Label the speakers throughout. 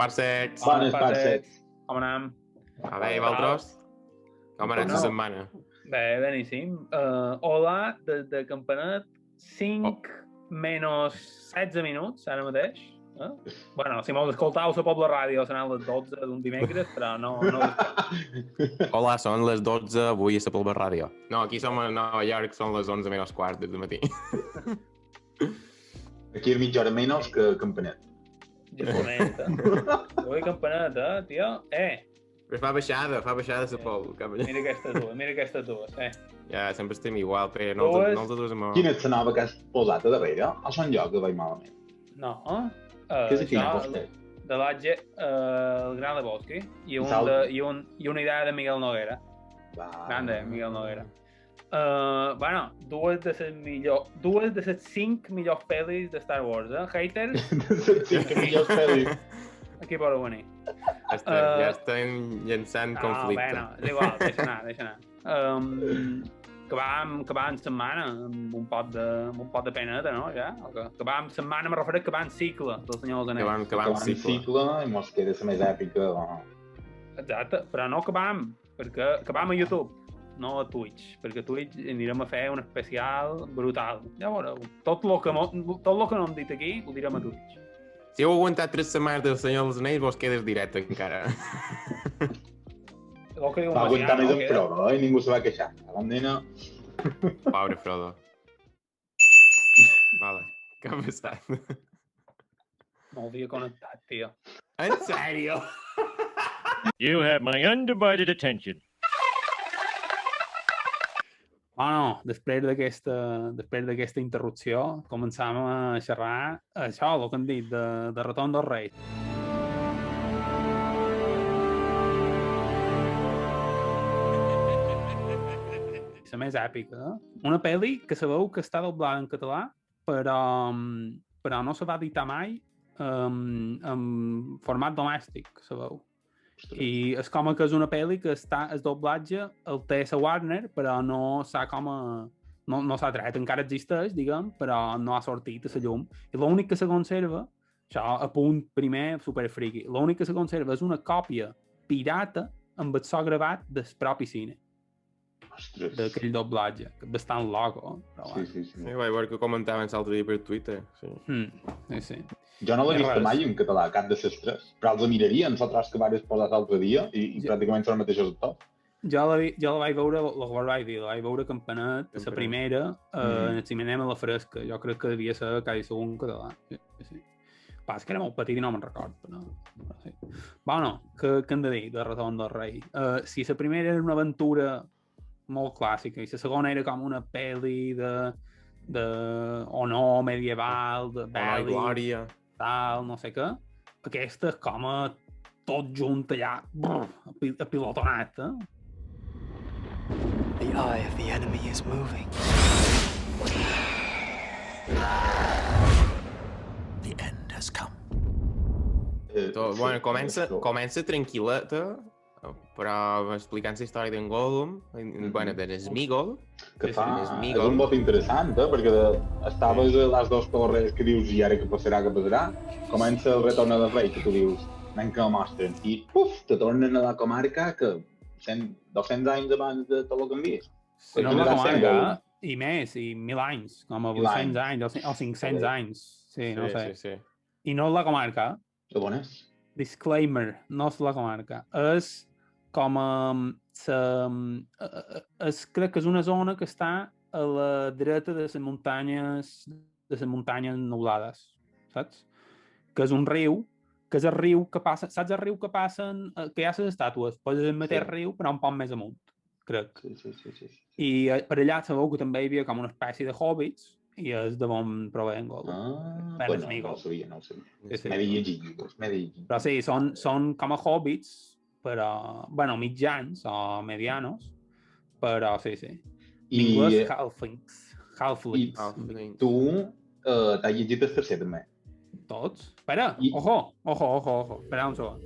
Speaker 1: parsecs.
Speaker 2: Bones parsecs.
Speaker 3: Com anem?
Speaker 1: A veure, i vosaltres? Com ha anat la setmana?
Speaker 3: Bé, beníssim. Hola, des de Campanet, 5 menys 16 minuts, ara mateix. Bueno, si m'heu d'escoltar, a Pobla Ràdio seran les 12 d'un dimecres, però no...
Speaker 1: Hola, són les 12 avui a la Pobla Ràdio. No, aquí som a Nova York, són les 11 menys quart del matí.
Speaker 2: Aquí és mitja hora menys que Campanet.
Speaker 3: Justament, Avui Campanet, tio?
Speaker 1: Però fa baixada la Pobla.
Speaker 3: Mira aquestes dues,
Speaker 1: Ja, sempre estem igual, però no els dos amb...
Speaker 2: Quina és la nova que has posat a darrere? O són jo que vaig malament?
Speaker 3: No,
Speaker 2: què és aquí, vostè?
Speaker 3: De l'Atge, el Gran Lebowski, i una idea de Miguel Noguera. Grande, Miguel Noguera. Bueno, dues de les 5 millors pel·lis de Star Wars, haters?
Speaker 2: De les 5 millors pel·lis.
Speaker 3: Aquí podeu venir.
Speaker 1: Ja estem llançant conflicte.
Speaker 3: Bé, no, és igual, deixa anar. Acabam setmana amb un pot de peneta, no? Ja? Acabam setmana, me refereixo a acabam cicle del Senyor dels Anells.
Speaker 2: Acabam cicle i mos queda la més èpica.
Speaker 3: Exacte, però no acabam, perquè acabam a YouTube, no a Twitch, perquè a Twitch anirem a fer un especial brutal. Ja veureu, tot el que no hem dit aquí ho direm a Twitch.
Speaker 1: Si heu aguantat 3 setmanes del Senyor dels Anells, vos quedes directe encara.
Speaker 2: Va aguantar més en Frodo, i ningú se va queixar. A la nena...
Speaker 1: Pobre Frodo. Vale, què ha passat?
Speaker 3: No havia connectat, tio.
Speaker 1: En sèrio?
Speaker 4: You have my undivided attention.
Speaker 3: Bueno, després d'aquesta interrupció, començam a xerrar això, el que hem dit, de Retorn del Rei. La més èpica, Una pel·li que sabeu que està doblada en català, però no se va editar mai en format domèstic, sabeu? I és com que és una pel·li que el doblatge el té la Warner, però no s'ha tret, encara existeix, diguem, però no ha sortit a la llum. I l'únic que se conserva, això a punt primer superfriqui, l'únic que se conserva és una còpia pirata amb el so gravat del propi cine.
Speaker 2: Ostres.
Speaker 3: D'aquell doblatge, que és bastant loco. Però
Speaker 2: Sí.
Speaker 1: Sí, vaig veure que comentaven l'altre dia per Twitter.
Speaker 3: Sí.
Speaker 2: Jo no l'he vist mai en català, cap de les tres. Però els miraria, nosaltres que vares posar l'altre dia i pràcticament són els mateixos actors.
Speaker 3: Jo la vaig veure, la vaig veure Campanet, la primera, en el cinema a la fresca. Jo crec que devia ser quasi segur en català. Sí. Pas que era molt petit i no me'n record, però sí. Bueno, què hem de dir de Retorn del Rei? Si la primera era una aventura molt clàssica i la segona era com una pel·li de honor medieval, de
Speaker 1: Honor i glòria,
Speaker 3: tal, no sé què, aquesta és com a tot junt allà, apilotonat,
Speaker 5: The eye of the enemy is moving. The end has come.
Speaker 1: Bueno, comença tranquil·leta, però explicant la història d'en Gollum, bueno, de Smigol.
Speaker 2: Que és un vot interessant, perquè estaves a les dues torres que dius i ara què passarà, comença el retorn del rei, que tu dius, anem que ho mostren, i te tornen a la comarca que 200 anys abans de tot el que hem vist.
Speaker 3: No la comarca, i més, i 1.000 anys, com a 800 anys o 500 anys, sí, no sé.
Speaker 1: Sí.
Speaker 3: I no és la comarca.
Speaker 2: De bones.
Speaker 3: Disclaimer, no és la comarca. És com crec que és una zona que està a la dreta de les muntanyes nublades, saps? Que és un riu, que és el riu que passa, saps el riu que passen, que hi ha les estàtues, pots el mateix riu, però un poc més amunt, crec.
Speaker 2: Sí.
Speaker 3: I per allà sabeu que també hi havia com una espècie de hobbits, i és de bon prover en Gollum.
Speaker 2: Bueno, no ho sabia. M'he de llegir.
Speaker 3: Però sí, són com a hobbits, però, bueno, mitjans o medianos, però sí. En anglès, halflings.
Speaker 2: I tu t'has llegit el tercer, també?
Speaker 3: Tots? Espera, ojo. Espera un segon.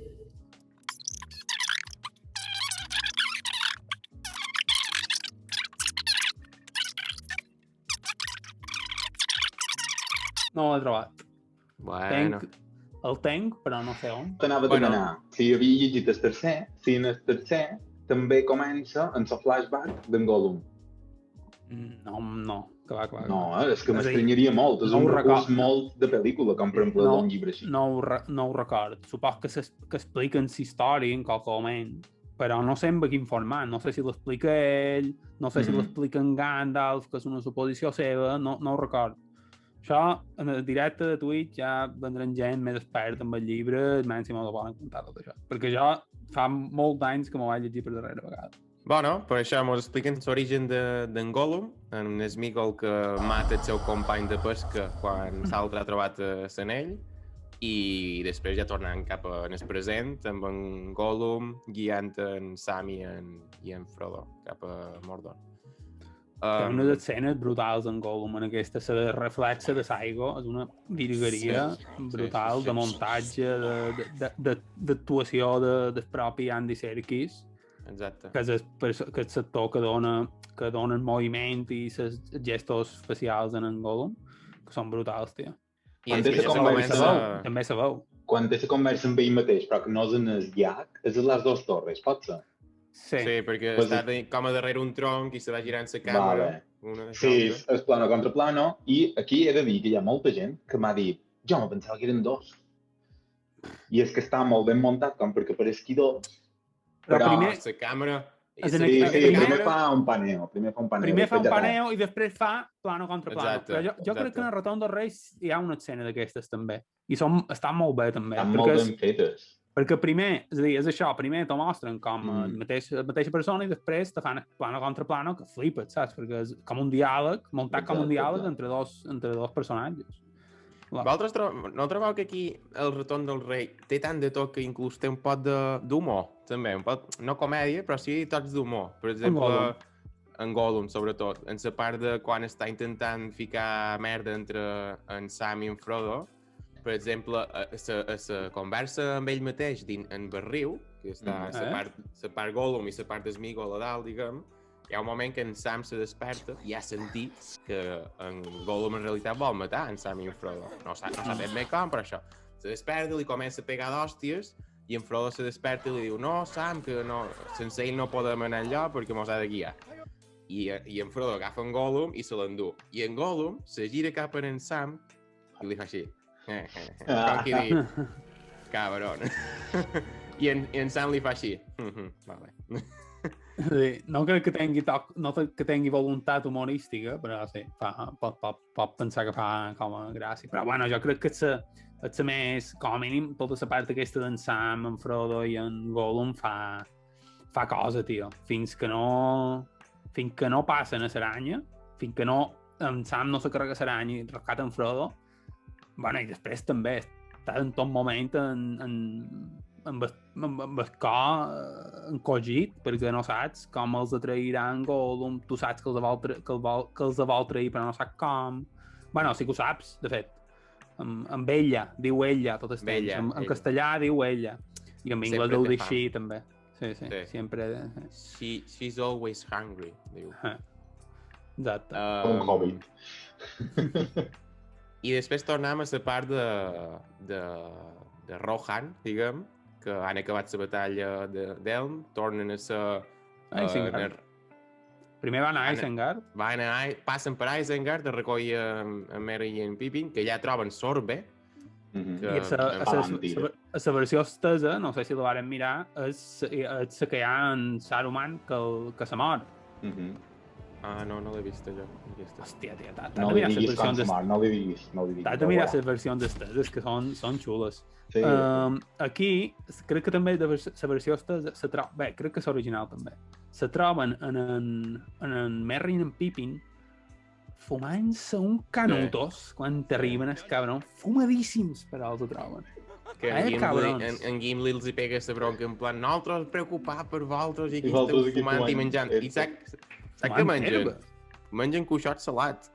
Speaker 3: No ho he trobat.
Speaker 1: Bueno.
Speaker 3: El tenc, però no sé on.
Speaker 2: T'anava a demanar si havia llegit el tercer, si en el tercer també comença en el flashback d'en Gollum.
Speaker 3: No, que va.
Speaker 2: No, és que m'estranyaria molt. És un recurs molt de pel·lícula, com per exemple un llibre així.
Speaker 3: No ho record. Supos que expliquen la història en qualque moment, però no sé en quin format. No sé si l'explica ell, no sé si l'explica en Gandalf, que és una suposició seva, no ho record. Això, en el directe de Twitch, ja vendran gent més expert amb el llibre, menys si m'ho poden contar tot això. Perquè jo fa molts anys que m'ho vaig llegir per darrera vegada.
Speaker 1: Bueno, per això ens expliquen l'origen d'en Gollum, en Sméagol que mata el seu company de pesca quan l'altre ha trobat l'anell, i després ja tornant cap en el present amb en Gollum guiant en Sam i en Frodo cap a Mordor.
Speaker 3: Hi ha unes escenes brutals en Gollum, en aquesta la reflexa de Cicle, és una virgueria brutal de muntatge, d'actuació del propi Andy Serkis.
Speaker 1: Exacte.
Speaker 3: Que és l'actor que dona el moviment i els gestos facials en Gollum, que són brutals, tio.
Speaker 1: I també
Speaker 3: se veu.
Speaker 2: Quan té la conversa amb ell mateix, però que no és en el llac, és en les dues torres, pot ser?
Speaker 1: Sí, perquè està com a darrere un tronc i se va girant la càmera.
Speaker 2: Sí, és plano contra plano, i aquí he de dir que hi ha molta gent que m'ha dit jo me pensava que eren dos. I és que està molt ben muntat com perquè pareixi dos.
Speaker 1: Però la càmera...
Speaker 2: Sí, primer fa un paneo.
Speaker 3: Primer fa un paneo i després fa plano contra plano. Però jo crec que en el Retorn dels Reis hi ha una escena d'aquestes també. I estan molt bé també.
Speaker 2: Estan molt ben fetes.
Speaker 3: Perquè primer, és a dir, és això, primer t'ho mostren com la mateixa persona i després te fan plano contra plano que flipes, saps? Perquè és com un diàleg, muntat com un diàleg entre dos personatges.
Speaker 1: Vosaltres no trobeu que aquí el Retorn del Rei té tant de tot que inclús té un pot d'humor, també, un pot, no comèdia, però sí tots d'humor. Per exemple, en Gollum, sobretot, en la part de quan està intentant ficar merda entre en Sam i en Frodo, per exemple, la conversa amb ell mateix en barriu, que està la part Gollum i la part Sméagol a dalt, diguem, hi ha un moment que en Sam se desperta i ha sentit que en Gollum en realitat vol matar en Sam i en Frodo. No sap ben bé com, però això. Se desperta, li comença a pegar d'hòsties i en Frodo se desperta i li diu no, Sam, que no, sense ell no podem anar enlloc perquè mos ha de guiar. I en Frodo agafa en Gollum i se l'endú. I en Gollum se gira cap a en Sam i li fa així. Com qui dir, cabron. I en Sam li fa així. Vale.
Speaker 3: No crec que tingui voluntat humorística, però sí, pot pensar que fa com a gràcia. Però bueno, jo crec que és més, com a mínim, tota la part aquesta d'en Sam, en Frodo i en Gollum fa cosa, tio. Fins que no passen a l'aranya, fins que en Sam no se carrega l'aranya i rescata en Frodo, bueno, i després també està en tot moment amb el cor encogit, perquè no saps com els atrairan Gollum, tu saps que els vol trair, però no saps com. Bueno, sí que ho saps, de fet. Amb ella, diu ella, tot el temps. En castellà diu ella. I en anglès ho diu així, també. Sí, sempre.
Speaker 1: She's always hungry, diu.
Speaker 3: Exacte.
Speaker 2: Un hobbit.
Speaker 1: I després tornem a la part de Rohan, diguem, que han acabat la batalla d'Elm, tornen a ser...
Speaker 3: Primer van a Isengard.
Speaker 1: Passen per Isengard a recollir a Merry i en Pippin, que ja troben Sorbe.
Speaker 3: I la versió estesa, no sé si la varen mirar, és la que hi ha en Saruman que se mor.
Speaker 1: No l'he vist, allò.
Speaker 3: Hòstia, tia,
Speaker 2: no li diguis com se mor, no li diguis.
Speaker 3: T'has de mirar les versions esteses, que són xules. Aquí, crec que també la versió estesa se troba... Bé, crec que és original, també. Se troben en Merry i en Pippin fumant-se un canutos quan t'arriben els cabrons, fumadíssims, però els ho troben.
Speaker 1: Que en Gimli els hi pega la bronca en plan nosaltres preocupats per vosaltres i aquí estem fumant i menjant. I saps què mengen? Mengen cuixot salat.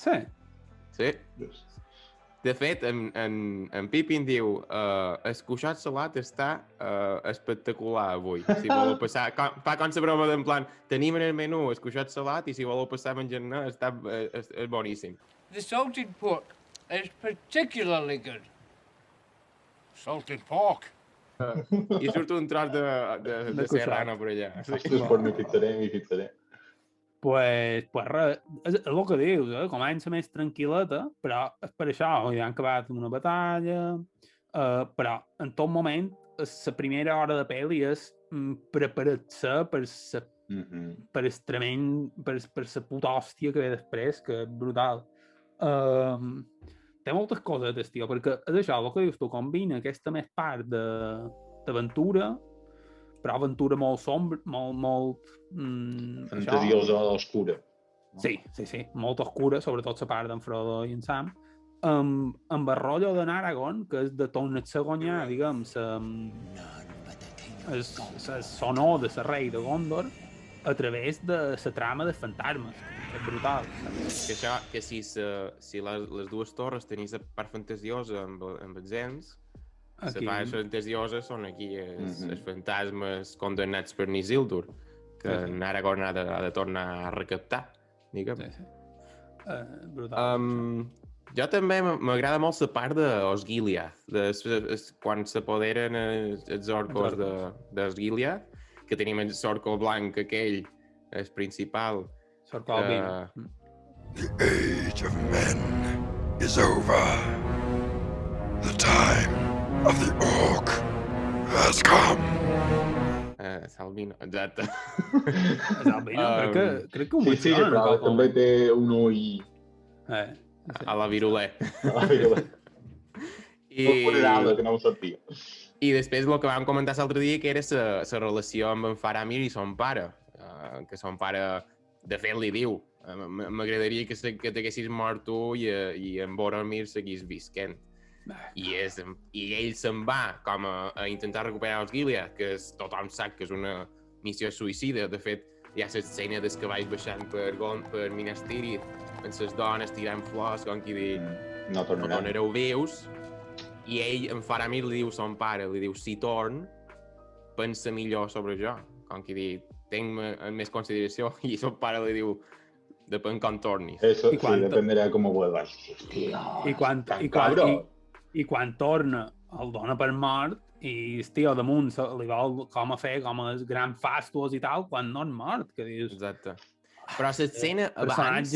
Speaker 3: Sí?
Speaker 1: Sí. De fet, en Pippin diu el cuixot salat està espectacular avui. Si voleu passar... Fa com la broma d'en plan tenim en el menú el cuixot salat i si voleu passar menjant-ne és boníssim.
Speaker 6: The salted pork is particularly good.
Speaker 4: Salted pork.
Speaker 1: I surt un tros de serrano per allà.
Speaker 2: Ostres, pues m'hi fixaré.
Speaker 3: Pues res, és el que dius, comença més tranquil·leta, però és per això, ja han acabat una batalla, però en tot moment, la primera hora de pel·li és preparar-se per la puta hòstia que ve després, que és brutal. Té moltes coses, tio, perquè és això, el que dius tu, combina aquesta més part d'aventura, però aventura molt sombra, molt
Speaker 2: fantasiosa, oscura.
Speaker 3: Sí, molt oscura, sobretot la part d'en Frodo i en Sam, amb el rotllo de Aragorn, que és de tornar-se a guanyar, diguem, el sonor de la rei de Gondor a través de la trama dels fantasmes. És brutal.
Speaker 1: Que si les dues torres tenís la part fantasiosa amb els elms, la part fantasiosa són aquí els fantasmes condemnats per Isildur, que Aragorn ha de tornar a recaptar, diguem.
Speaker 3: Brutal.
Speaker 1: Jo també m'agrada molt la part d'Osgiliath, quan s'apoderen els orcos d'Osgiliath, que tenim el orco blanc aquell, el principal.
Speaker 6: The age of men is over. The time of the orc has come.
Speaker 1: Salvino, exacte.
Speaker 3: Salvino, crec que ho
Speaker 2: Sí, però també té un ull...
Speaker 1: A la viruler.
Speaker 2: Que no ho sabia.
Speaker 1: I després el que vam comentar l'altre dia, que era la relació amb en Faramir i son pare, que son pare, de fet, li diu m'agradaria que t'haguessis mort tu i en Boromir seguís visquent. I ell se'n va com a intentar recuperar els Gilead, que tothom sap que és una missió suïcida. De fet, hi ha l'escena dels cavalls baixant per Minas Tirith, amb les dones tirant flors, com qui dir, no tornareu vius. I ell, en Faramir, li diu a son pare, li diu, si torn, pensa millor sobre jo. Com qui dir, tenc més consideració. I son pare li diu, depèn com tornis.
Speaker 2: Eso sí, dependerà com ho vuelvas.
Speaker 3: I quan torna, el dona per mort, i el tio damunt li vol com a fer com els grans fastos i tal, quan no és mort, que dius...
Speaker 1: Exacte. Però l'escena abans...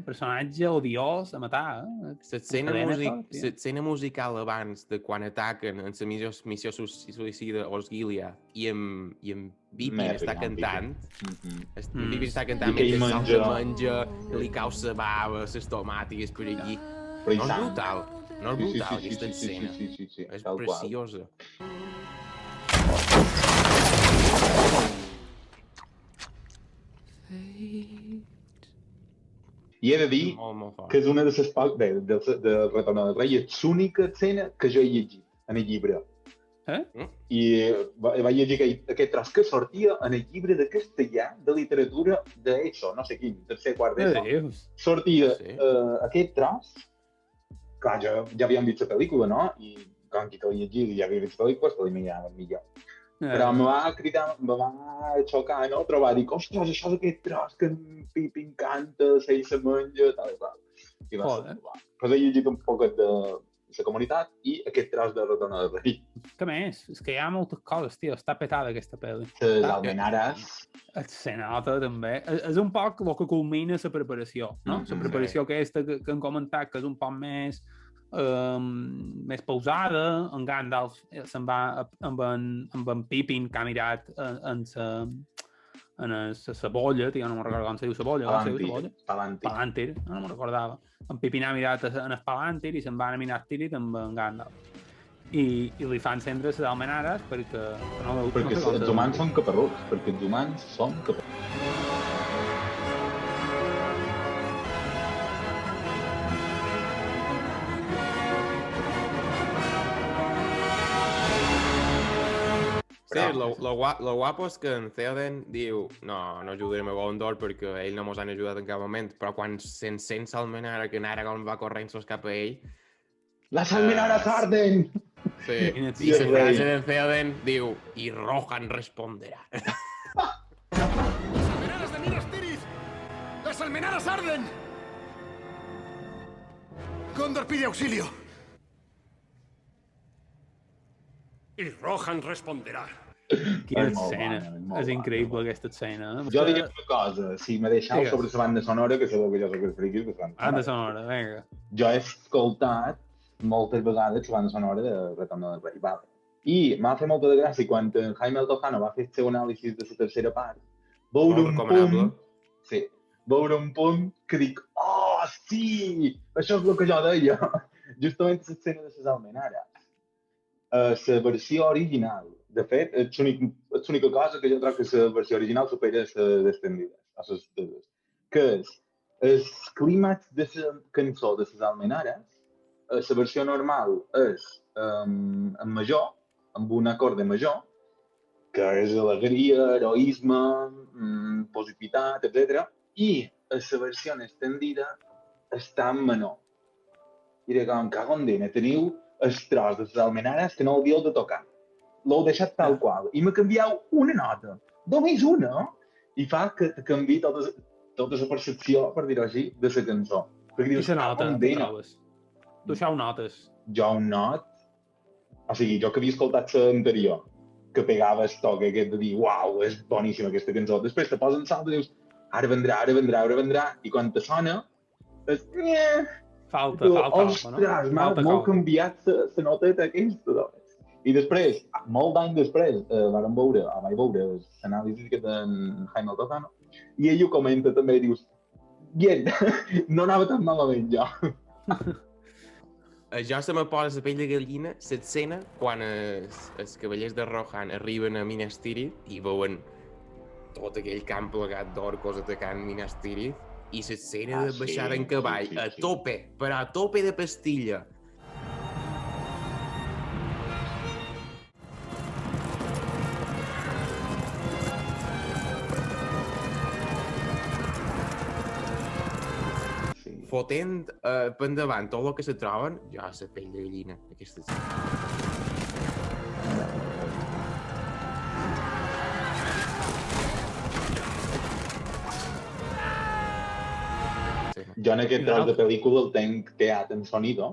Speaker 3: Personatge odiós a matar,
Speaker 1: L'escena musical abans de quan ataquen en la missió suïcida Osgiliath i en Pippin està cantant, Pippin està cantant mentre salta menja, li cau la bava, les tomàtiques per allí. No és brutal, aquesta escena. És preciosa.
Speaker 2: I he de dir que és una de les poques de Retorn del Rei, és l'única escena que jo he llegit en el llibre. I vaig llegir aquest tros que sortia en el llibre de castellà de literatura d'ESO, no sé quin, tercer, quart d'ESO. Sortia aquest tros, clar, ja havíem vist la pel·lícula, no? I com que l'he llegit i ja havia vist la pel·lícula, se l'imaginava millor. Però em va cridar, em va xocar, no? Trobar, dic, ostres, això és aquest tros que en Pippin canta, s'ell se menja, tal i tal. I va ser molt bo. Però he llegit un poc de la comunitat i aquest tros de Retorn del Rei.
Speaker 3: Què més? És que hi ha moltes coses, tio, està petada aquesta pel·li.
Speaker 2: Les almenares.
Speaker 3: Se nota, també. És un poc el que culmina la preparació, no? La preparació aquesta que hem comentat, que és un poc més pausada. En Gandalf se'n va amb en Pippin, que ha mirat en la bolla, tio, no me'n recordo com se diu la bolla. Palantir, no me'n recordava. En Pippin ha mirat en el Palantir i se'n va a Minas Tirith amb en Gandalf. I li fan cendre les almenares perquè...
Speaker 2: Perquè els humans són caparruts, perquè els humans són caparruts.
Speaker 1: Sí, lo guapo és que en Theoden diu no ajudarem a Gondor perquè ell no mos han ajudat en cap moment, però quan s'encén l'almenara que en Aragorn va corrents cap a ell...
Speaker 2: Les almenares arden!
Speaker 1: Sí, i la frase de Theoden diu i Rohan responderà.
Speaker 7: ¡Las almenaras de Minas Tirith! ¡Las almenaras arden! Gondor pide auxilio. y Rohan responderá.
Speaker 3: Quina escena. És increïble aquesta escena.
Speaker 2: Jo diria una cosa, si me deixeu sobre la banda sonora, que sabeu que jo soc el friquis de
Speaker 3: banda sonora, vinga.
Speaker 2: Jo he escoltat moltes vegades la banda sonora de Retorn del Rei, vale. I m'ha fet molta de gràcia quan en Jaime Altozano va fer el seu anàlisi de la tercera part, veure un punt que dic, oh, sí! Això és el que jo deia. Justament l'escena de les almenares. La versió original, de fet, és l'única cosa que jo trobo que la versió original supera les estendides, que és el clímax de la cançó de les almenares, la versió normal és en major, amb un acord de major, que és alegria, heroisme, positivitat, etc. I la versió extendida està en menor. I dic, em cago en dina, teniu el tros de les almenares que no l'havíeu de tocar. L'heu deixat tal qual. I me canvieu una nota. Només una. I fa que canvi tota la percepció, per dir-ho així, de la cançó.
Speaker 3: I la nota, tu trobes? Tu això ho notes?
Speaker 2: Jo ho not. O sigui, jo que havia escoltat l'anterior, que pegava el toque aquest de dir, uau, és boníssima aquesta cançó. Després te posen salt i dius, ara vendrà, i quan te sona, és...
Speaker 3: Falta, no?
Speaker 2: Ostres, m'ha canviat la noteta aquesta. I després, molt d'any després, vaig veure l'anàlisi d'en Jaime Altozano, i ell ho comenta també i dius, bien, no anava tan malament jo.
Speaker 1: Jo se me posa la pell de gallina l'escena quan els cavallers de Rohan arriben a Minas Tirith i veuen tot aquell camp plegat d'orcos atacant Minas Tirith i l'escena de baixar en cavall a tope, però a tope de pastilla. Fotent per endavant tot el que se troben, ja la pell de gallina, aquesta
Speaker 2: Jo en aquest tros de pel·lícula el tenc teat en sonido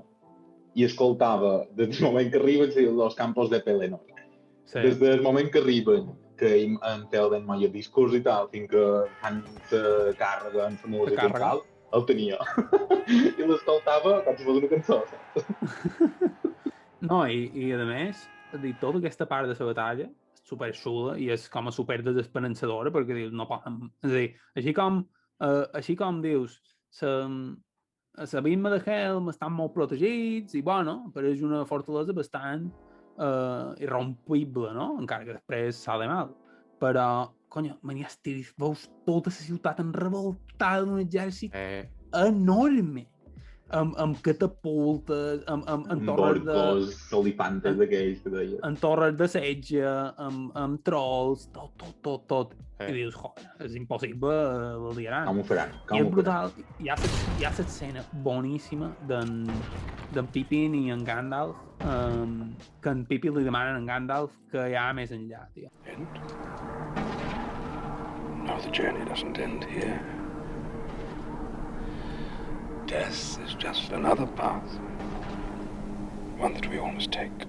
Speaker 2: i escoltava des del moment que arriben els campos de Pelennor. Des del moment que arriben, que en té el ben el discurs i tal, fins que fan la càrrega en la música i tal, el tenia. I l'escoltava com si fos una cançó.
Speaker 3: No, i a més, tota aquesta part de la batalla és superxula i és com a super desesperançadora, perquè dius, no poden... És a dir, així com dius, l'abisme de Helm estan molt protegits i, bueno, però és una fortalesa bastant irrompible, no? Encara que després s'ha de mal. Però, conyo, Minas Tirith, veus tota la ciutat enrevoltada d'un exèrcit enorme, amb catapultes, amb torres de...
Speaker 2: Borcos, solipantes d'aquells que deia.
Speaker 3: Amb torres de setge, amb trolls, tot. I dius, joder, és impossible el diaran.
Speaker 2: Com ho faran?
Speaker 3: I és brutal. Hi ha l'escena boníssima d'en Pippin i en Gandalf, que en Pippin li demanen a en Gandalf que hi ha més enllà, tio.
Speaker 6: No, the journey doesn't end here. Death is just another path. One that we all must take.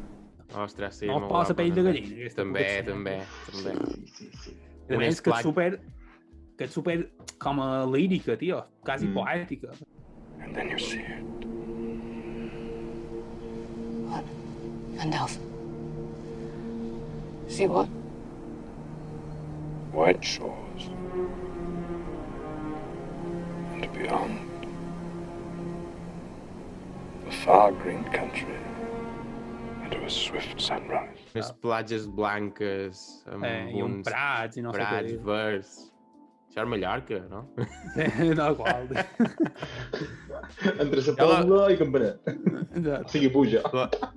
Speaker 1: Ostres, sí,
Speaker 3: no posa pell de gallina.
Speaker 1: També.
Speaker 3: Sí. A més, que és super com a lírica, tio, quasi poètica.
Speaker 6: And then you see it.
Speaker 8: What? Gandalf? See what?
Speaker 6: White shores. And beyond. A far green country. And a swift sunrise.
Speaker 1: Les platges blanques, amb
Speaker 3: i uns prats, i no sé què.
Speaker 1: Prats verds. Això és Mallorca, no?
Speaker 3: Sí, no, qual.
Speaker 2: Entre la Pobla i Campanet. O sigui, puja.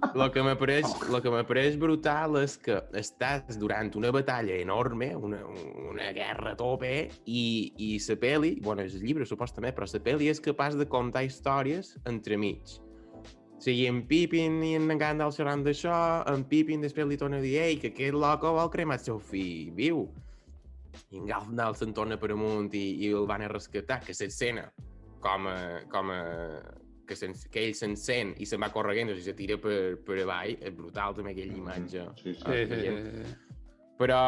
Speaker 1: El que m'apareix brutal és que estàs durant una batalla enorme, una guerra a tope, i la pel·li, bueno, és el llibre supostament, però la pel·li és capaç de contar històries entremig. O sigui, en Pippin i en Gandalf xerrant d'això, en Pippin després li torna a dir que aquest loco vol cremar el seu fill viu. I en Gandalf se'n torna per amunt i el van a rescatar, que l'escena com a que ell s'encén i se'n va corregent, o sigui, se tira per avall, és brutal també aquella imatge.
Speaker 3: Sí.
Speaker 1: Però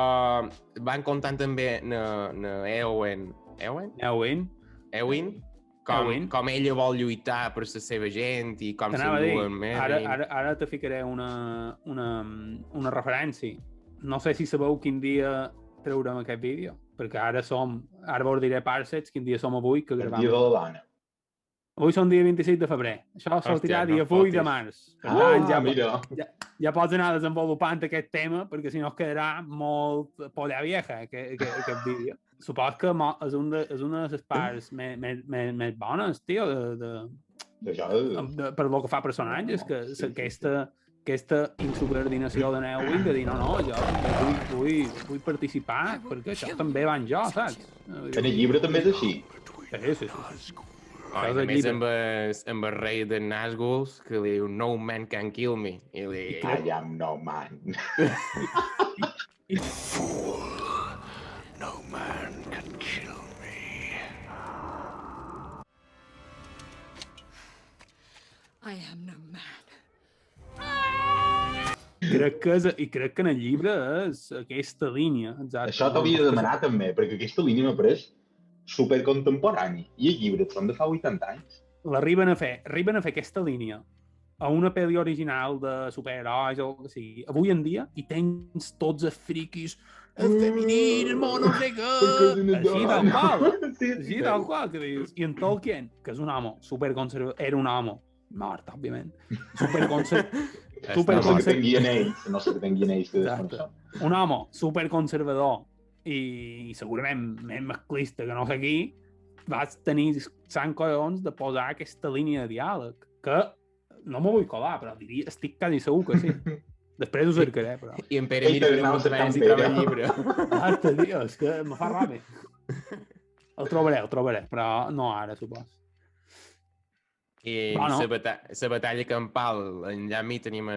Speaker 1: van contant també Eowyn, com ella vol lluitar per la seva gent i com s'enduen més.
Speaker 3: Ara te ficaré una referència. No sé si sabeu quin dia treurem aquest vídeo, perquè ara vos diré parsets quin dia som avui que gravem.
Speaker 2: El dia de la dona.
Speaker 3: Avui som dia 26 de febrer. Això sortirà dia 8 de març. Per tant, ja pots anar desenvolupant aquest tema, perquè si no es quedarà molt polla vieja, aquest vídeo. Supos que és una de les parts més bones, tio, per lo que fa personatges, que aquesta insubordinació de Neowyn de dir no, jo vull participar, perquè això també va en jo, saps?
Speaker 2: En el llibre també és així.
Speaker 3: Sí.
Speaker 1: A més, amb el rei de Nazguls, que li diu, no man can kill me. I
Speaker 2: I am no man.
Speaker 6: Fool. No man can kill me.
Speaker 8: I am no man.
Speaker 3: Crec que en el llibre és aquesta línia. Exacte.
Speaker 2: Això t'hauria de demanar també, perquè aquesta línia m'ha pres supercontemporani. I els llibres són de fa 80 anys.
Speaker 3: L'arriben a fer aquesta línia a una pel·li original de superherois o el que sigui. Avui en dia hi tens tots els friquis, el femení, el mono, no sé què, així tal qual. Així tal qual, que dius. I en Tolkien, que és un home superconservador, era un home mort, òbviament,
Speaker 2: No sé que tinguin ells que desconeixen.
Speaker 3: Un home superconservador i segurament més masclista que no sé qui, vas tenir sant collons de posar aquesta línia de diàleg, que no m'ho vull colar, però estic quasi segur que sí. Després ho cercaré, però...
Speaker 1: I en Pere mira que si troba el llibre.
Speaker 3: Exacte, tio, és que me fa ràbia. El trobaré, però no ara, supos.
Speaker 1: I la batalla campal, allà mi tenim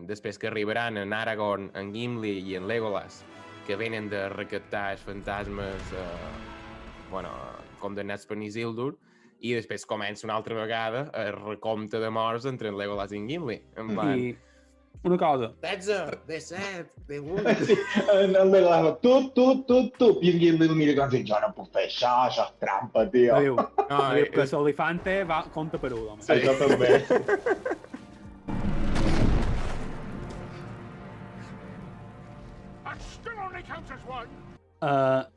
Speaker 1: després que arribaran en Aragorn, en Gimli i en Legolas, que venen de recaptar els fantasmes condemnats per Isildur, i després comença una altra vegada el recompte de morts entre en Legolas i en Gimli. En plan...
Speaker 3: I una cosa...
Speaker 1: 16, 17, 18...
Speaker 2: En Legolas, tu, i en Gimli el mira i diu, jo no puc fer això és trampa, tio.
Speaker 3: Diu que l'elefante compta per un, home.
Speaker 2: Això també.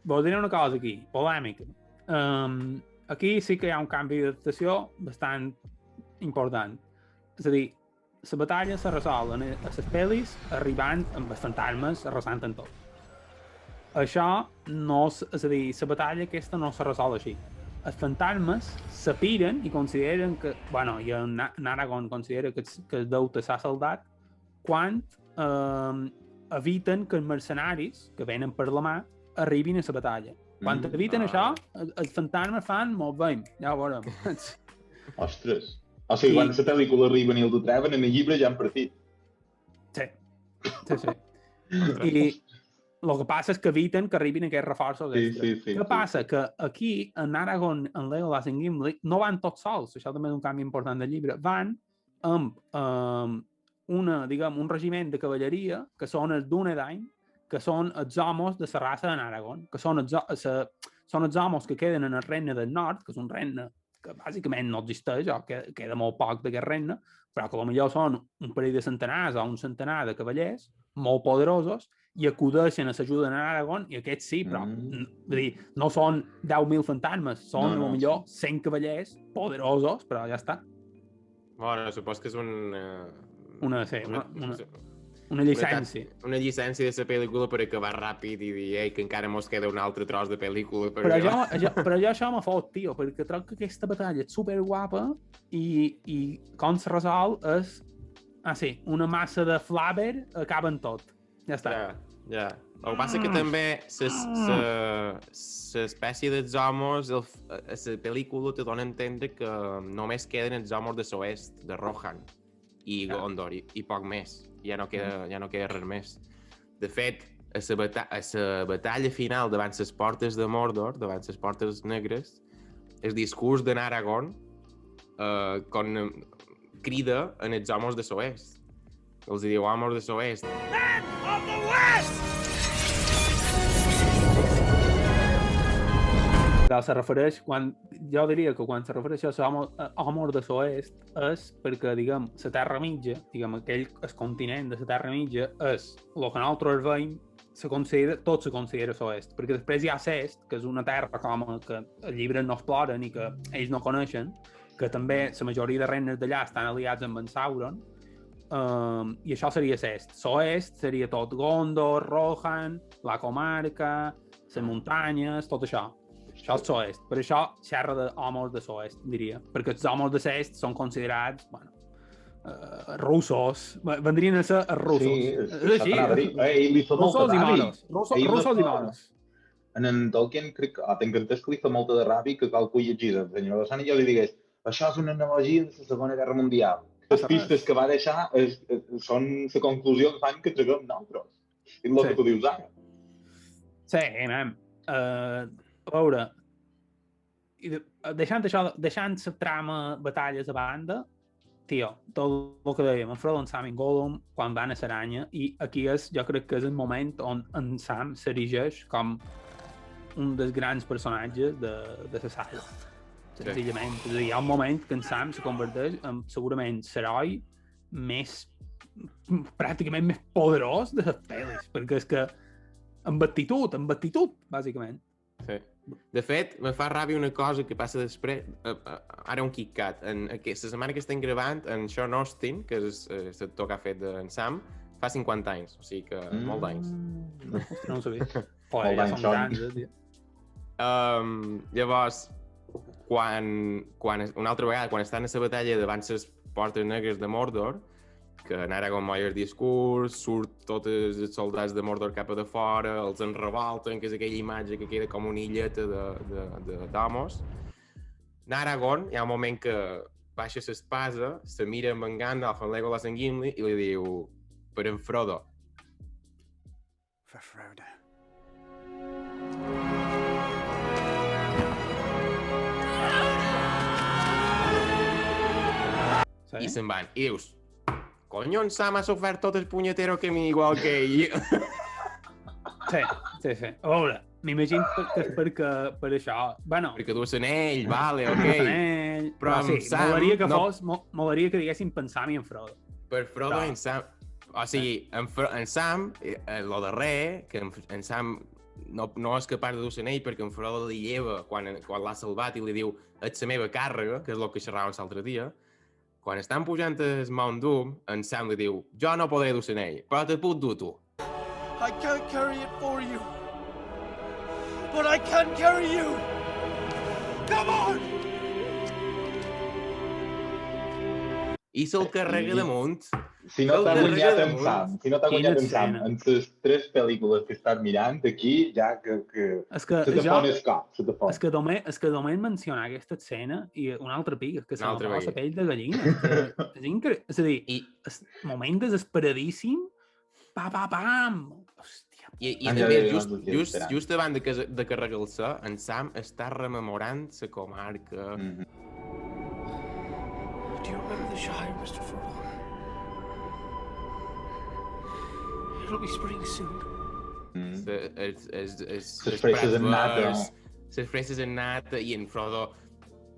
Speaker 3: Vols dir una cosa aquí, polèmica. Aquí sí que hi ha un canvi d'adaptació bastant important. És a dir, la batalla se resol a les pel·lis arribant amb els fantasmes arrasant en tot. Això no... És a dir, la batalla aquesta no se resol així. Els fantasmes s'apiren i consideren que... Bueno, i en Aragorn considera que el deute s'ha saldat quan eviten que els mercenaris que venen per la mà arribin a la batalla. Quan eviten això, els fantasmes fan molt bé. Ja ho veurem.
Speaker 2: Ostres. O sigui, quan la pel·lícula arriben i el treuen, en el llibre ja han partit.
Speaker 3: Sí. I el que passa és que eviten que arribin aquests reforços extra. Què passa? Que aquí, en Aragorn, en Legolas i en Gimli, no van tots sols. Això també és un canvi important del llibre. Van amb un regiment de cavalleria que són els Dúnedain, que són els homes de la raça d'Aragorn, que són els homes que queden en el regne del nord, que és un regne que bàsicament no existeix, o queda molt poc d'aquest regne, però que potser són un parell de centenars o un centenar de cavallers molt poderosos i acudeixen a l'ajuda d'Aragorn, i aquests sí, però no són 10.000 fantasmes, són potser 100 cavallers poderosos, però ja està.
Speaker 1: Bueno, supos que és
Speaker 3: una llicència.
Speaker 1: Una llicència de la pel·lícula per acabar ràpid i dir que encara mos queda un altre tros de pel·lícula.
Speaker 3: Però jo això m'ha fot, tio, perquè trobo que aquesta batalla és superguapa i com se resol és... una massa de flàber acaba en tot. Ja està.
Speaker 1: Ja. El que passa que també l'espècie dels homes a la pel·lícula te dona a entendre que només queden els homes de l'oest, de Rohan i Gondor, i poc més. Ja no queda res més. De fet, a la batalla final davant les portes de Mordor, davant les portes negres, el discurs d'en Aragorn crida en els homes de l'oest. Els diu homes de l'oest.
Speaker 7: Men of the West!
Speaker 3: Però se refereix, jo diria que quan se refereix a l'amor de l'oest és perquè, diguem, la Terra Mitja, diguem, el continent de la Terra Mitja és el que nosaltres veiem, tot se considera l'oest, perquè després hi ha l'est, que és una terra com que els llibres no exploren i que ells no coneixen, que també la majoria de regnes d'allà estan aliats amb en Sauron, i això seria l'est. L'oest seria tot Gondor, Rohan, la comarca, les muntanyes, tot això. Això és l'oest. Per això xerra d'homes de l'oest, diria. Perquè els homes de l'est són considerats, bueno, russos. Vendrien a ser els russos.
Speaker 2: Sí,
Speaker 3: és així. Russos i moros. Russos i moros.
Speaker 2: En Tolkien, crec que tinc entès que li fa molta de ràbia que qualcú llegís el Senyor de i jo li digués això és una analogia de la Segona Guerra Mundial. Les pistes que va deixar són la conclusió que fan que traguem nosaltres. És el que tu dius ara.
Speaker 3: Sí, nen. A veure, deixant la trama batalles a banda, tio, tot el que dèiem, en Frodo, en Sam i en Gollum, quan van a l'Aranya, i aquí jo crec que és el moment on en Sam s'erigeix com un dels grans personatges de la saga. Senzillament. És a dir, hi ha un moment que en Sam se converteix en segurament l'heroi pràcticament més poderós de les pel·lis, perquè és que amb actitud, bàsicament.
Speaker 1: Sí. De fet, me fa ràbia una cosa que passa després, ara un KitKat. La setmana que estem gravant, en Sean Austin, que és l'actor que ha fet en Sam, fa 50 anys, o sigui que molt d'anys.
Speaker 3: No ho sabia. Ja són grans, tio.
Speaker 1: Llavors, una altra vegada, quan estan a la batalla davant les portes negres de Mordor, que en Aragorn moia el discurs, surt tots els soldats de Mordor cap a de fora, els enrevolten, que és aquella imatge que queda com una illeta d'homos. En Aragorn hi ha un moment que baixa l'espasa, se mira amb en Gandalf, en Legolas, en Gimli, i li diu, per en Frodo.
Speaker 5: For Frodo.
Speaker 1: I se'n van. I dius, coño, en Sam ha sofert tot el punyetero camí igual que ell.
Speaker 3: Sí. A veure, m'imagino que és per això... Bueno,
Speaker 1: perquè du l'anell, vale, ok.
Speaker 3: Però sí,
Speaker 1: Sam,
Speaker 3: molaria que diguéssim pensar-hi en Frodo.
Speaker 1: Per Frodo i en Sam... O sigui, en Sam, lo darrer, que en Sam no és capaç de dur l'anell perquè en Frodo li lleva quan l'ha salvat i li diu ets la meva càrrega, que és el que xerràvem l'altre dia. Quan estan pujant el Mount Doom, en Sam li diu jo no podré dur l'anell, però te puc dur tu.
Speaker 7: I can't carry it for you. But I can carry you. Come on!
Speaker 1: I se'l carrega damunt.
Speaker 2: Si no t'ha guanyat en Sam, en les 3 pel·lícules que he estat mirant, aquí ja que se te pon el cop.
Speaker 3: És que només mencionar aquesta escena i un altre pic, és que se m'ha la pell de gallina. És increïble. És a dir, el moment desesperadíssim, pam! Hòstia.
Speaker 1: I també, just abans de carregar-se, en Sam està rememorant la comarca.
Speaker 7: Do you remember the Shire, Mr. Frodo? It'll be spring soon.
Speaker 2: Les fresses en nata.
Speaker 1: Les fresses en nata i en Frodo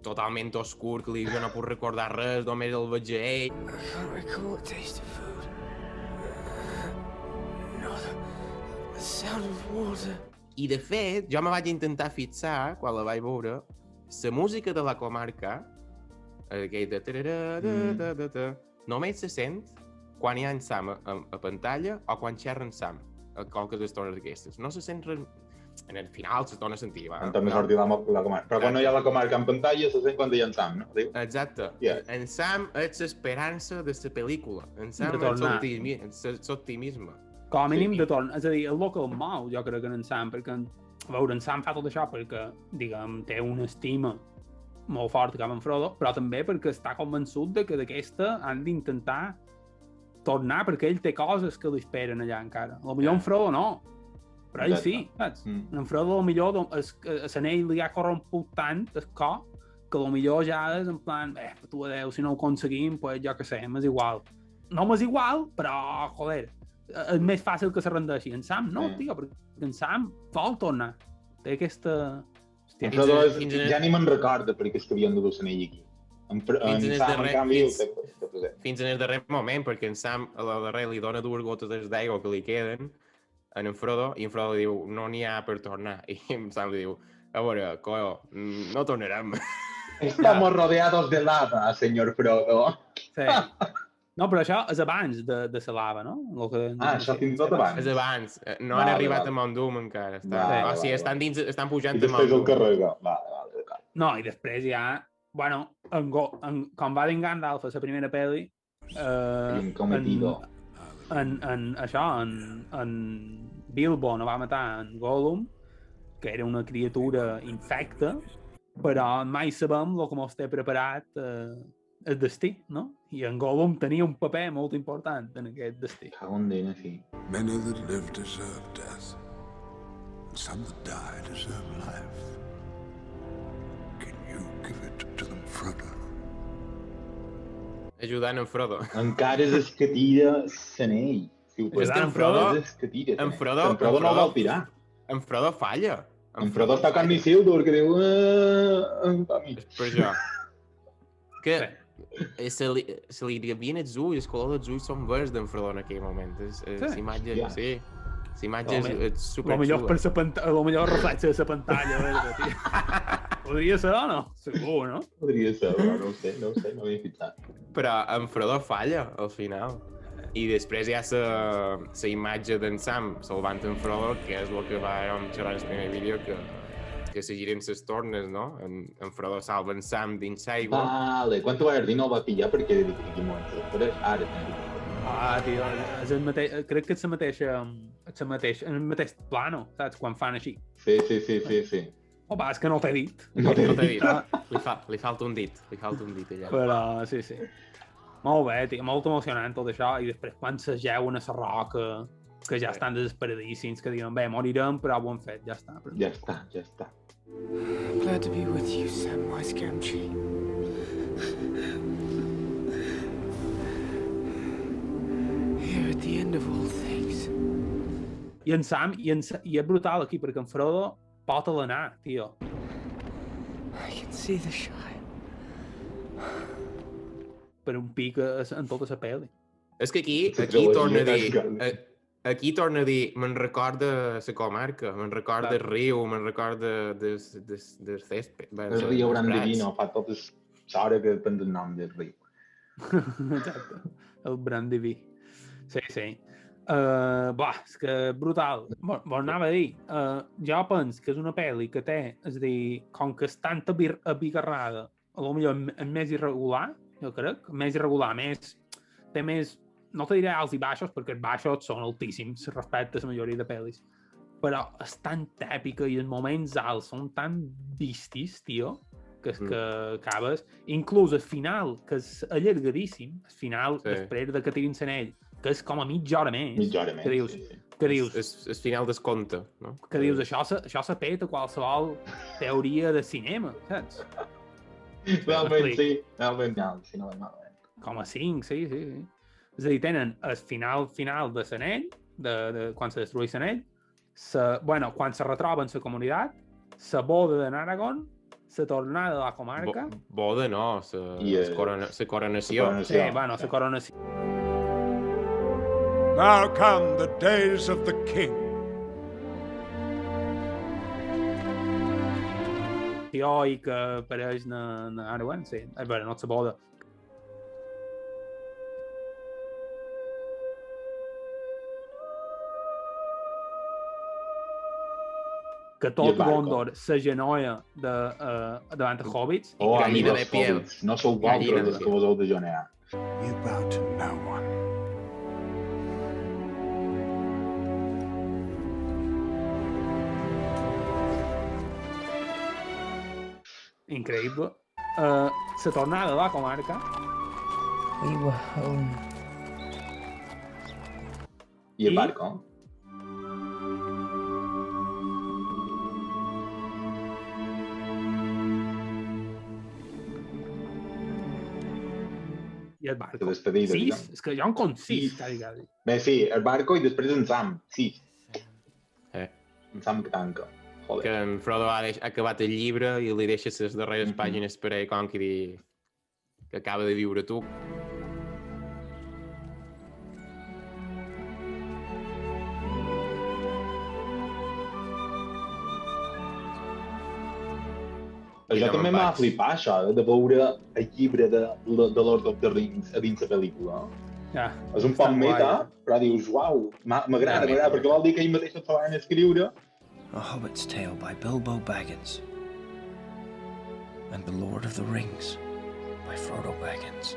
Speaker 1: totalment oscur, que jo no puc recordar res, només el veig a ell.
Speaker 7: I can't recall the taste of food. No, the sound of water.
Speaker 1: I de fet, jo me vaig intentar fixar, quan la vaig veure, la música de la comarca, aquell de... només se sent quan hi ha en Sam a pantalla o quan xerra en Sam, a qualques estones d'aquestes. No se sent res... En el final se torna a sentir.
Speaker 2: També sortir la comarca. Però quan no hi ha la comarca en pantalla se sent quan hi ha en Sam, no?
Speaker 1: Exacte. En Sam és l'esperança de la pel·lícula. En Sam és l'optimisme.
Speaker 3: Com a mínim de torn. És a dir, el local mou, jo crec que en Sam, perquè a veure, en Sam fa tot això perquè, diguem, té una estima molt forta cap en Frodo, però també perquè està convençut de que d'aquesta han d'intentar tornar perquè ell té coses que l'esperen allà encara. Potser en Frodo no, però ell sí, saps? En Frodo potser l'anell li ha corromput tant el cor que potser ja és en plan, tu adeu, si no ho aconseguim, pues jo què sé, m'és igual. No m'és igual, però, joder, és més fàcil que se rendeixi. En Sam no, tio, perquè en Sam vol tornar. Té aquesta...
Speaker 2: Ja ni me'n recorda perquè és que havien de dur l'anell aquí. En Sam, en canvi,
Speaker 1: fins en el darrer moment, perquè en Sam a la darrere li dona 2 gotes d'aigua que li queden en Frodo, i en Frodo li diu, no n'hi ha per tornar. I en Sam li diu, a veure, coño, no tornarem.
Speaker 2: Estamos rodeados de lava, senyor Frodo.
Speaker 3: Sí. No, però això és abans de la lava, no?
Speaker 2: Això fins i tot abans.
Speaker 1: És abans. No han arribat a Mount Doom encara. O sigui, estan pujant a Mount Doom.
Speaker 2: I després el carrega. Vale.
Speaker 3: No, i després ja... Bueno, com va dir Gandalf a la primera pel·li... En Bilbo no va matar en Gollum, que era una criatura infecta, però mai sabem el que mos té preparat el destí, no? I en Gollum tenia un paper molt important en aquest destí.
Speaker 6: Many that live deserve death, and some that die deserve life. Can you give it to them, Frodo?
Speaker 1: Ajudant en Frodo.
Speaker 2: Encara és el que tira l'anell.
Speaker 1: És que en Frodo
Speaker 2: no el vol tirar.
Speaker 1: En Frodo falla.
Speaker 2: En Frodo està com Isildur, que diu...
Speaker 1: És per això. Que se li havien els ulls, el color dels ulls són verds d'en Frodo en aquell moment. L'imatge, sí. L'imatge és superxula.
Speaker 3: A lo millor reflexa de la pantalla verda, tio. Podria ser o no? Segur, no?
Speaker 2: Podria ser, però no ho sé, no m'he fixat.
Speaker 1: Però en Frodo falla, al final. I després hi ha la imatge d'en Sam salvant en Frodo, que és el que vam xerrar en el primer vídeo, que se giren les tornes, no? En Frodo salva en Sam dins l'aigua.
Speaker 2: Vale, quan t'ho vas dir no el va pillar perquè era d'aquí molt. Però ara...
Speaker 3: tio, és el mateix, crec que és el mateix plano, saps? Quan fan així.
Speaker 2: Sí.
Speaker 3: O va, és que no t'he dit.
Speaker 1: No t'he dit. Li falta un dit allà.
Speaker 3: Però, sí. Molt bé, tio, molt emocionant tot això, i després quan s'ajeuen a la roca, que ja estan desesperadíssims, que diuen, bé, morirem, però ho han fet, ja està.
Speaker 2: Ja està.
Speaker 5: I'm glad to be with you, Samwise Gamgee. Here at the end of all things.
Speaker 3: I en Sam, i és brutal aquí, perquè en Frodo pot alenar, tio.
Speaker 5: I can see the shine.
Speaker 3: Per un pic en tota la pel·li.
Speaker 1: És que aquí torna a dir, me'n recorda la comarca, me'n recorda el riu, me'n recorda del césped.
Speaker 2: El riu Brandivino, fa tota l'hora que prens el nom del riu.
Speaker 3: Exacte, el Brandiví. Sí. És que brutal. Vos anava a dir, jo penso que és una pel·li que té, és a dir, com que és tan abigarrada, potser és més irregular, jo crec, més irregular, té més, no te diré alts i baixos, perquè els baixos són altíssims respecte a la majoria de pel·lis, però és tan èpica i els moments alts són tan vistis, tio, que acabes, inclús el final, que és allargadíssim, el final després de que tirin l'anell, que és com a mitja hora més. Que dius...
Speaker 1: El final del conte, no?
Speaker 3: Que dius, això se peta qualsevol teoria de cinema, saps?
Speaker 2: Realment sí, si no va malament.
Speaker 3: Com a 5, sí. És a dir, tenen el final de l'anell, quan se destrueix l'anell, quan se retroben la comunitat, la boda de n'Aragorn, la tornada de la comarca...
Speaker 1: Boda no, la coronació.
Speaker 3: Sí, la coronació.
Speaker 6: Now come the days of the king.
Speaker 3: I que apareix Arwen, sí. A veure, no la boda. Que tot Gondor s'agenoia davant de hobbits.
Speaker 1: Gallina de piel.
Speaker 2: No sou vosaltres els que vos heu de jonear.
Speaker 5: You bow to no one.
Speaker 3: Increïble. La tornada de la comarca.
Speaker 5: We were home.
Speaker 2: I el barco?
Speaker 3: I el barco.
Speaker 2: La despedida,
Speaker 3: 6?
Speaker 2: diguem.
Speaker 3: És que jo en compto 6, quasi.
Speaker 2: Bé, sí, el barco i després en Sam, 6. En Sam que tanca. Joder.
Speaker 1: Que en Frodo ha acabat el llibre i li deixa les darreres pàgines per ell com que dir que acaba de viure tu.
Speaker 2: Això també m'ha flipat, això, de veure el llibre de Lord of the Rings a dins la pel·lícula. És un poc meta, però dius, uau, m'agrada, perquè vol dir que ell mateix se van escriure.
Speaker 5: A Hobbit's Tale by Bilbo Baggins. And The Lord of the Rings by Frodo Baggins.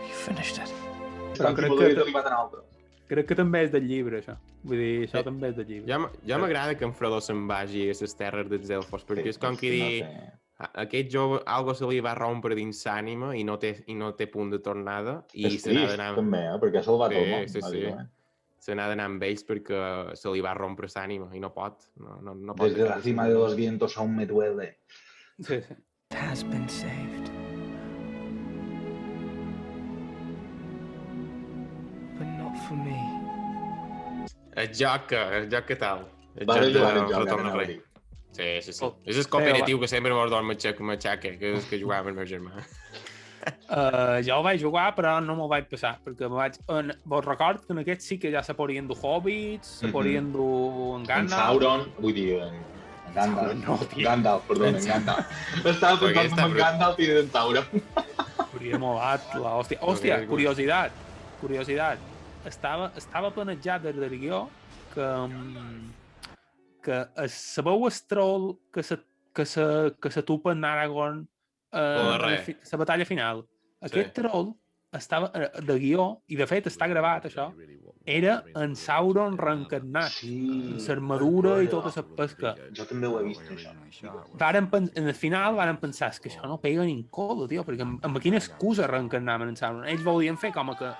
Speaker 5: You finished it.
Speaker 3: Crec que també és del llibre, això. Vull dir, això també és del llibre.
Speaker 1: Ja m'agrada que en Frodo se'n vagi a les terres dels elfos, perquè és com que dir... Aquest jove, algo se li va rompre dins l'ànima i no té punt de tornada.
Speaker 2: És trist, també, perquè se'l va tot el món.
Speaker 1: Sí. Se n'ha d'anar amb ells perquè se li va rompre l'ànima i no pot.
Speaker 2: Desde la cima de los vientos aún me duele.
Speaker 3: Sí.
Speaker 5: It has been saved. But not for me.
Speaker 1: El joc que tal. El
Speaker 2: Va jugar el joc,
Speaker 1: Retorn al Rei. Sí. És el cooperatiu que sempre mos dorm m'aixaca, que és que jugava amb el meu germà.
Speaker 3: Jo ho vaig jugar, però no m'ho vaig passar, perquè vos record que en aquest sí que ja se podien dur hobbits, se podien dur en Gandalf.
Speaker 2: En Sauron, vull dir, en Gandalf, perdó, en Gandalf. Estava pensant en Gandalf i en Sauron.
Speaker 3: Hauria molat l'hòstia. Hòstia, curiositat. Estava planejat des del guió que sabeu el troll que se tupa en Aragorn la batalla final. Aquest troll estava de guió, i de fet està gravat això, era en Sauron reencarnat, l'armadura i tota la pesca.
Speaker 2: Jo també ho he vist, això.
Speaker 3: En el final varen pensar que això no pega ni en cola, tio, perquè amb quina excusa reencarnaven en Sauron. Ells volien fer com que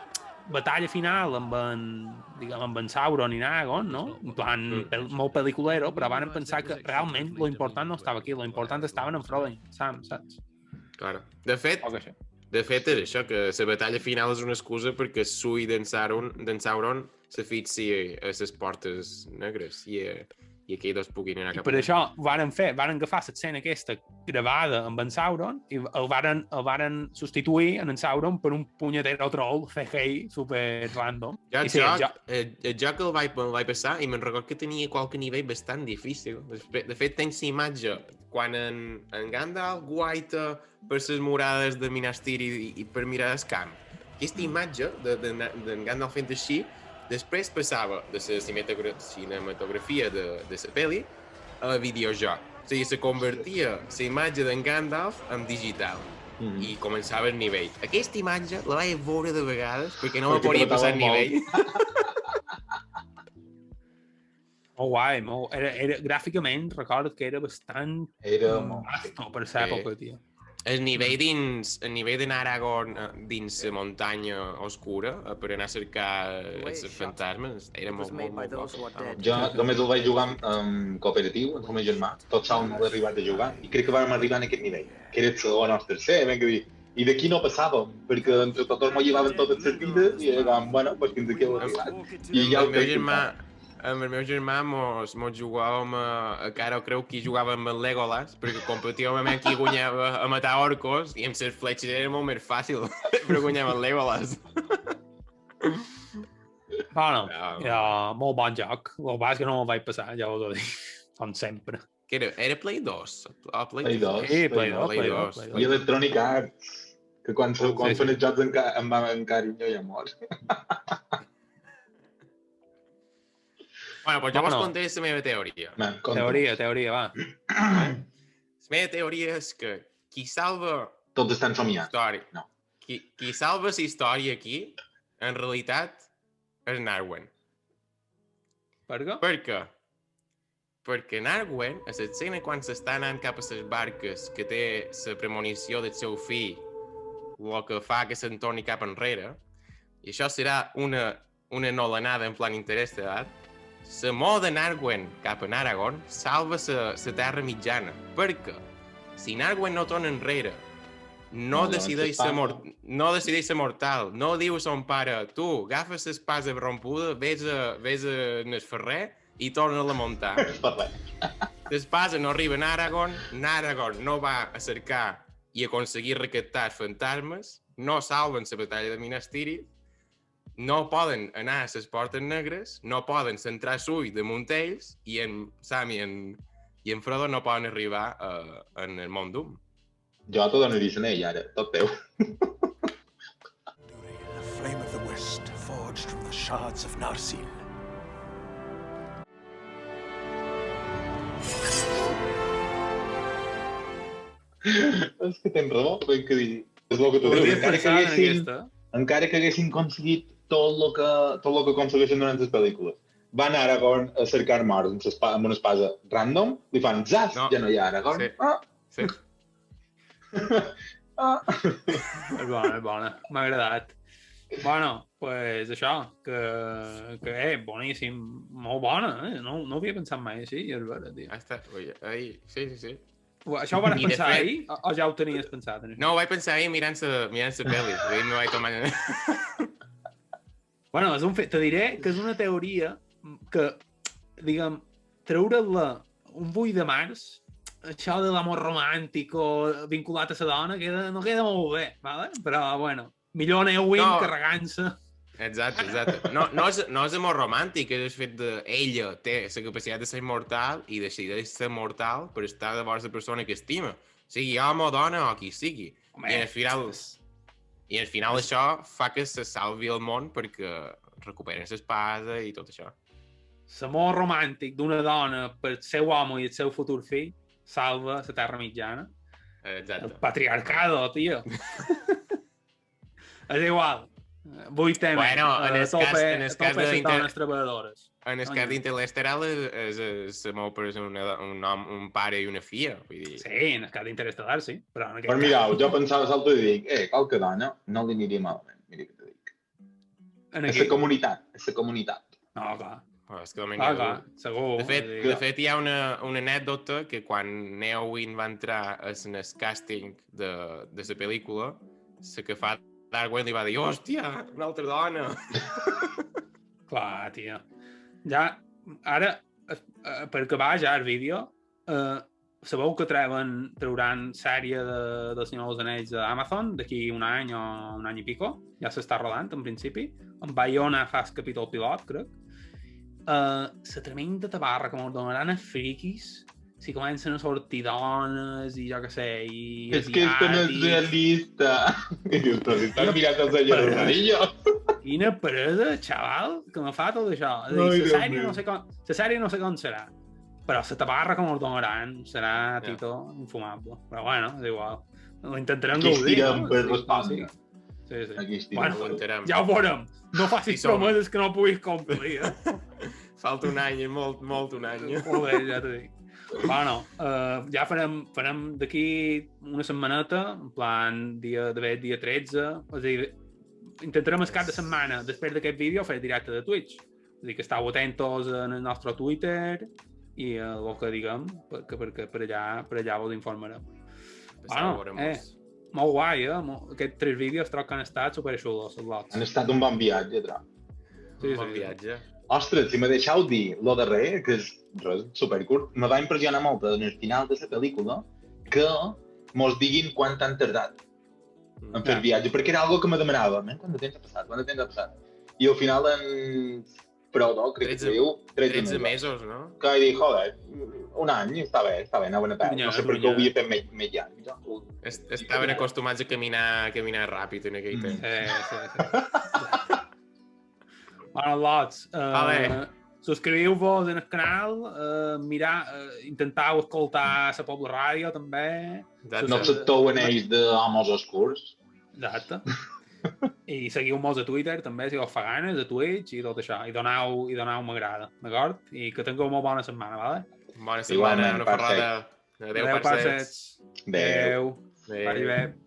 Speaker 3: batalla final amb en Sauron i Aragorn, no? En plan, molt pel·liculero, però van pensar que realment lo important no estava aquí, lo important estava en Frodo i Sam, saps?
Speaker 1: Claro. De fet és això, que la batalla final és una excusa perquè Sui d'en Sauron se fixi a les portes negres i aquells dos puguin anar cap a...
Speaker 3: Per això varen agafar l'escena aquesta gravada amb en Sauron i el varen substituir en Sauron per un punyetero troll CGI super random.
Speaker 1: El joc el vaig passar i me'n record que tenia qualque nivell bastant difícil. De fet, tens imatge quan en Gandalf guaita per les murades de Minas Tirith i per mirar el camp. Aquesta imatge d'en Gandalf fent així després passava de la cinematografia de la pel·li a videojoc. O sigui, se convertia la imatge d'en Gandalf en digital i començava el nivell. Aquesta imatge la vaig veure de vegades perquè no me podia passar el nivell.
Speaker 3: Molt guai, gràficament recordo que era bastant vasto per l'època, tio.
Speaker 1: El nivell d'en Aragorn dins la muntanya oscura per anar a cercar els fantasmes era molt bo.
Speaker 2: Jo només el vaig jugar en cooperatiu, amb el meu germà. Tot sol no l'he arribat a jugar i crec que vam arribar en aquest nivell, que era el segon o el tercer, ben que dir. I d'aquí no passàvem, perquè entre tots m'ho llevaven totes les vides i érem, bueno, doncs fins aquí heu arribat.
Speaker 1: Amb el meu germà mos jugàvem a cara o creu qui jugava amb el Legolas, perquè competíem amb qui guanyava a matar orcos i amb les fletxes era molt més fàcil, però guanyàvem el Legolas.
Speaker 3: Bueno, molt bon joc. El que és que no me'l vaig passar, ja us ho dic, com sempre.
Speaker 1: Era Play 2?
Speaker 2: Play 2.
Speaker 3: Sí, Play 2.
Speaker 2: I Electronic Arts, que quan són els jocs em va encarinyo i amor.
Speaker 1: Bueno, doncs jo vos conté la meva teoria.
Speaker 3: Teoria, va.
Speaker 1: La meva teoria és que qui salva...
Speaker 2: Tots estan somiats.
Speaker 1: No. Qui salva la història aquí, en realitat, és Narwen.
Speaker 3: Per què?
Speaker 1: Per què? Perquè Narwen, a l'escena quan s'està anant cap a les barques que té la premonició del seu fill, el que fa que se'n torni cap enrere, i això serà una nolanada en plan interestat, la mà de Narwen cap a Aragorn salva la terra mitjana. Perquè si Narwen no torna enrere no decideix ser mortal. No diu a son pare, tu, agafes l'espasa rompuda, vés en el ferrer i torna-la a muntar. L'espasa no arriba a Aragorn no va a cercar i aconseguir recaptar fantasmes, no salven la batalla de Minas Tirith, no poden anar a les portes negres, no poden centrar l'ull damunt ells i en Sam i en Frodo no poden arribar en el món Doom.
Speaker 2: Jo t'ho donaria l'anell, ara, tot teu.
Speaker 6: The flame of the west, forged from the shards of Narsil.
Speaker 2: És que tens raó, ben que dir. És el que t'ho dic. Encara que haguessin aconseguit tot el que aconsegueixen durant les pel·lícules. Van a Aragorn a cercar morts amb una espasa random, li fan zas, ja no hi ha Aragorn.
Speaker 1: Sí.
Speaker 3: És bona, m'ha agradat. Bueno, pues això, que boníssim, molt bona, no ho havia pensat mai així, és vera, tio.
Speaker 1: Sí.
Speaker 3: Això ho vas pensar ahir o ja ho tenies pensat?
Speaker 1: No, ho vaig pensar ahir mirant la pel·li. Ahir me vaig tomar...
Speaker 3: Bueno, és un fet. Te diré que és una teoria que, diguem, treure-la un 8 de març, això de l'amor romàntic o vinculat a la dona, no queda molt bé, ¿vale? Però, bueno, millor aneu carregant-se.
Speaker 1: Exacte. No és amor romàntic, és el fet d'ella té la capacitat de ser mortal i decideix ser mortal per estar de vora la persona que estima. Sigui home o dona o qui sigui. I al final això fa que se salvi el món perquè recuperen l'espasa i tot això.
Speaker 3: L'amor romàntic d'una dona per el seu home i el seu futur fill salva la Terra Mitjana.
Speaker 1: Exacte.
Speaker 3: El patriarcado, tio. És igual. 8 temes.
Speaker 1: Bueno, en el cas
Speaker 3: treballadores.
Speaker 1: En el cas d'Interestelar és molt per un pare i una filla.
Speaker 3: Sí, en el cas d'Interestelar, sí. Però
Speaker 2: mireu, jo pensava l'altre i dic, qualque dona no li aniria malament, mira què te dic. És la comunitat.
Speaker 3: No, clar.
Speaker 1: És que clar,
Speaker 3: segur.
Speaker 1: De fet, hi ha una anècdota que quan Neo Wynn va entrar en el càsting de la pel·lícula, la que fa Darwin li va dir, hòstia, una altra dona.
Speaker 3: Clar, tio. Ja, ara, per acabar ja el vídeo, sabeu que trauran sèrie del Senyor dels Anells a Amazon d'aquí un any o un any i pico? Ja s'està rodant, en principi. En Bayona fa el capítol pilot, crec. La tremenda tabarra que mos donaran els friquis si comencen a sortir dones i jo què sé, i
Speaker 2: és que esto no és realista. I dius, però si estàs mirant el Senyor dels Anillos.
Speaker 3: Quina presa, xaval, que me fa tot això. És a dir, la sèrie no sé com serà, però la tabarra que mos donaran serà, tito, infumable. Però bueno, és igual. Ho intentarem gaudir.
Speaker 2: Aquí estirem per respondre.
Speaker 3: Sí. Bueno, ja ho veurem. No facis promeses que no puguis complir,
Speaker 1: Falta un any, molt un any.
Speaker 3: Joder, ja t'ho dic. Bueno, ja farem d'aquí una setmaneta, en plan, dia 13, és a dir, intentarem el cap de setmana, després d'aquest vídeo, fer directe de Twitch. És a dir, que esteu atentos en el nostre Twitter i el que diguem, perquè per allà vos informarem. Bueno, molt guai, Aquests 3 vídeos troc que han estat superxulos, els lots.
Speaker 2: Han estat un bon viatge, troc.
Speaker 1: Un bon viatge.
Speaker 2: Ostres, si me deixeu dir lo darrer, que és supercurt, me va impressionar molt en el final de la pel·lícula que mos diguin quant han tardat en fer viatge, perquè era algo que me demanava. Quant de temps ha passat? I al final en Frodo, crec que diu
Speaker 1: 13 mesos, no?
Speaker 2: Que he dit, joder, un any, està bé, anaven a peu. No sé per què ho havia fet més llarg.
Speaker 1: Estaven acostumats a caminar ràpid en aquell temps.
Speaker 3: Sí. Bueno, lots, subscriviu-vos en el canal, intentau escoltar la Pobla Ràdio, també.
Speaker 2: No accepteu anells d'homes oscurs.
Speaker 3: Exacte. I seguiu-nos a Twitter, també, si us fa ganes, a Twitch i tot això. I donau m'agrada, d'acord? I que tingueu molt bona setmana, vale?
Speaker 1: Bona setmana, una ferrada. Adéu, parcets.
Speaker 3: Adéu. Vagi bé.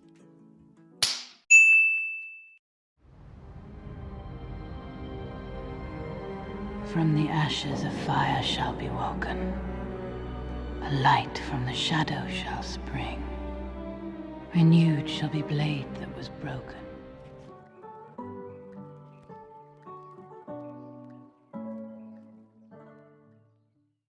Speaker 9: From the ashes a fire shall be woken, a light from the shadow shall spring. Renewed shall be blade that was broken.